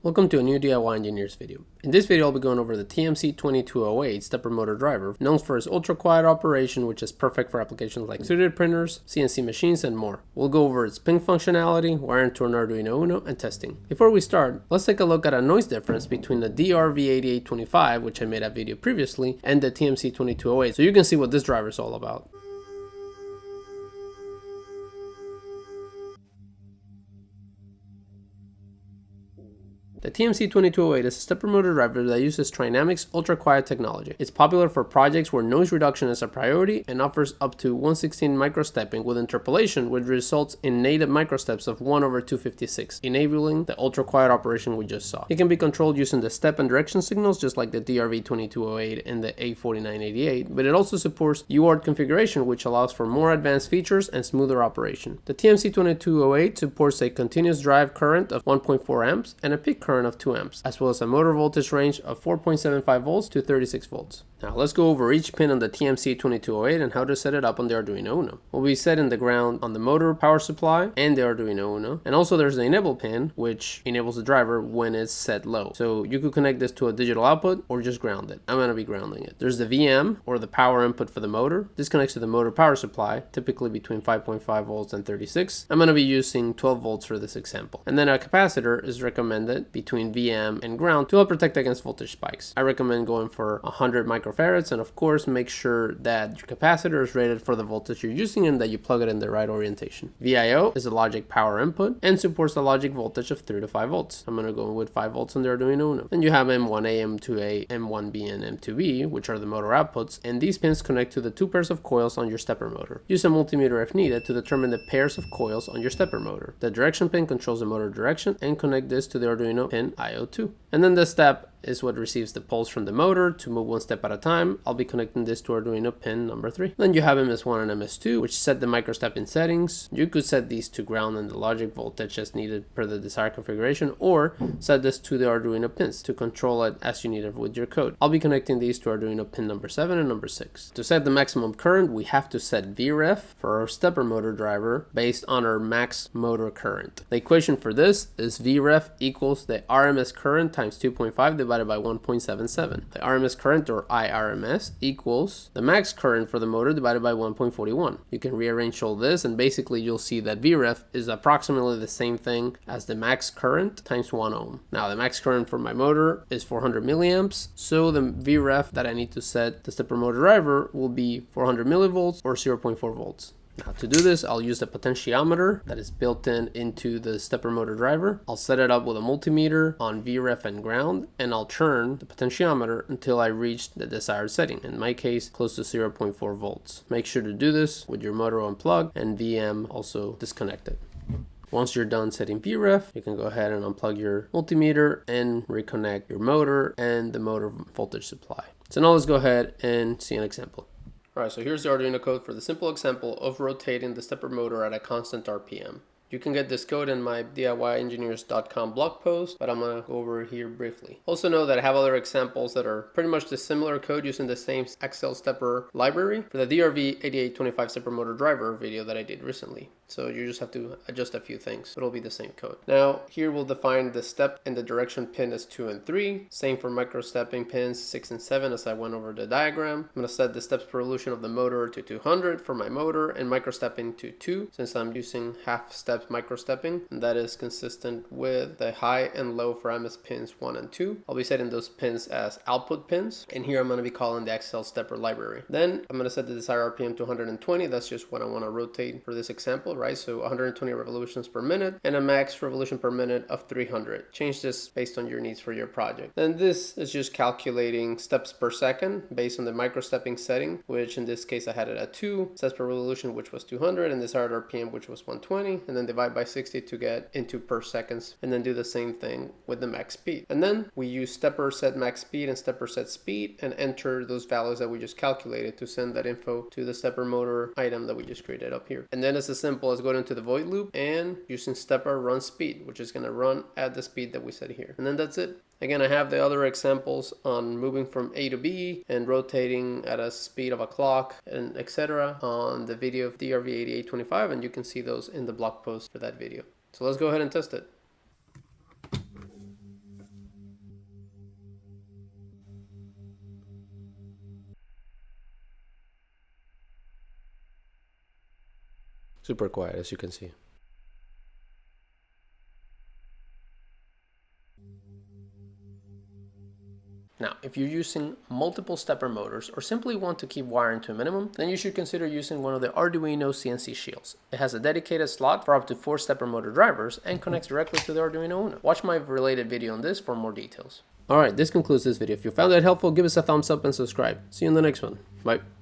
Welcome to a new DIY Engineers video. In this video I'll be going over the TMC2208 Stepper Motor Driver, known for its ultra-quiet operation, which is perfect for applications like 3D printers, CNC machines, and more. We'll go over its pin functionality, wiring to an Arduino Uno, and testing. Before we start, let's take a look at a noise difference between the DRV8825, which I made a video previously, and the TMC2208, so you can see what this driver is all about. The TMC2208 is a stepper motor driver that uses Trinamic's ultra-quiet technology. It's popular for projects where noise reduction is a priority and offers up to 1/16 microstepping with interpolation, which results in native microsteps of 1/256, enabling the ultra-quiet operation we just saw. It can be controlled using the step and direction signals just like the DRV2208 and the A4988, but it also supports UART configuration, which allows for more advanced features and smoother operation. The TMC2208 supports a continuous drive current of 1.4 amps and a peak current of 2 amps, as well as a motor voltage range of 4.75 volts to 36 volts. Now let's go over each pin on the TMC2208 and how to set it up on the Arduino Uno. We'll be setting the ground on the motor power supply and the Arduino Uno, and also there's the enable pin, which enables the driver when it's set low. So you could connect this to a digital output or just ground it. I'm going to be grounding it. There's the VM, or the power input for the motor. This connects to the motor power supply, typically between 5.5 volts and 36. I'm going to be using 12 volts for this example. And then a capacitor is recommended between VM and ground to help protect against voltage spikes. I recommend going for 100 microfarads, and of course make sure that your capacitor is rated for the voltage you're using and that you plug it in the right orientation. VIO is a logic power input and supports the logic voltage of 3 to 5 volts. I'm going to go with 5 volts on the Arduino Uno. Then you have M1A, M2A, M1B, and M2B, which are the motor outputs, and these pins connect to the 2 pairs of coils on your stepper motor. Use a multimeter if needed to determine the pairs of coils on your stepper motor. The direction pin controls the motor direction, and connect this to the Arduino pin IO2. And then the step is what receives the pulse from the motor to move one step at a time. I'll be connecting this to Arduino pin number 3. Then you have MS1 and MS2, which set the microstepping settings. You could set these to ground and the logic voltage as needed per the desired configuration, or set this to the Arduino pins to control it as you need it with your code. I'll be connecting these to Arduino pin number 7 and number 6. To set the maximum current, we have to set VRef for our stepper motor driver based on our max motor current. The equation for this is VRef equals the RMS current times 2.5 divided by 1.77. The RMS current, or IRMS, equals the max current for the motor divided by 1.41. You can rearrange all this and basically you'll see that VRef is approximately the same thing as the max current times 1 ohm. Now the max current for my motor is 400 milliamps, so the VRef that I need to set the stepper motor driver will be 400 millivolts or 0.4 volts. Now to do this, I'll use the potentiometer that is built into the stepper motor driver. I'll set it up with a multimeter on VRef and ground, and I'll turn the potentiometer until I reach the desired setting, in my case close to 0.4 volts. Make sure to do this with your motor unplugged and VM also disconnected. Once you're done setting VRef, you can go ahead and unplug your multimeter and reconnect your motor and the motor voltage supply. So now let's go ahead and see an example. Alright, so here's the Arduino code for the simple example of rotating the stepper motor at a constant RPM. You can get this code in my DIYengineers.com blog post, but I'm going to go over it here briefly. Also know that I have other examples that are pretty much the similar code using the same Excel stepper library for the DRV8825 stepper motor driver video that I did recently. So you just have to adjust a few things. It'll be the same code. Now here we'll define the step and the direction pin as 2 and 3. Same for microstepping pins 6 and 7 as I went over the diagram. I'm going to set the steps per revolution of the motor to 200 for my motor and microstepping to 2 since I'm using half step microstepping, and that is consistent with the high and low for MS pins 1 and 2. I'll be setting those pins as output pins, and here I'm going to be calling the Excel stepper library. Then I'm going to set the desired RPM to 120. That's just what I want to rotate for this example, right? So 120 revolutions per minute and a max revolution per minute of 300. Change this based on your needs for your project. Then this is just calculating steps per second based on the microstepping setting, which in this case I had it at 2 steps per revolution, which was 200, and desired RPM, which was 120, and then divide by 60 to get into per seconds, and then do the same thing with the max speed. And then we use stepper set max speed and stepper set speed and enter those values that we just calculated to send that info to the stepper motor item that we just created up here. And then it's as simple as going into the void loop and using stepper run speed, which is going to run at the speed that we set here. And then that's it. Again, I have the other examples on moving from A to B and rotating at a speed of a clock and etc. on the video of DRV8825, and you can see those in the blog post for that video. So let's go ahead and test it. Super quiet, as you can see. Now, if you're using multiple stepper motors or simply want to keep wiring to a minimum, then you should consider using one of the Arduino CNC Shields. It has a dedicated slot for up to 4 stepper motor drivers and connects directly to the Arduino Uno. Watch my related video on this for more details. Alright, this concludes this video. If you found it helpful, give us a thumbs up and subscribe. See you in the next one. Bye.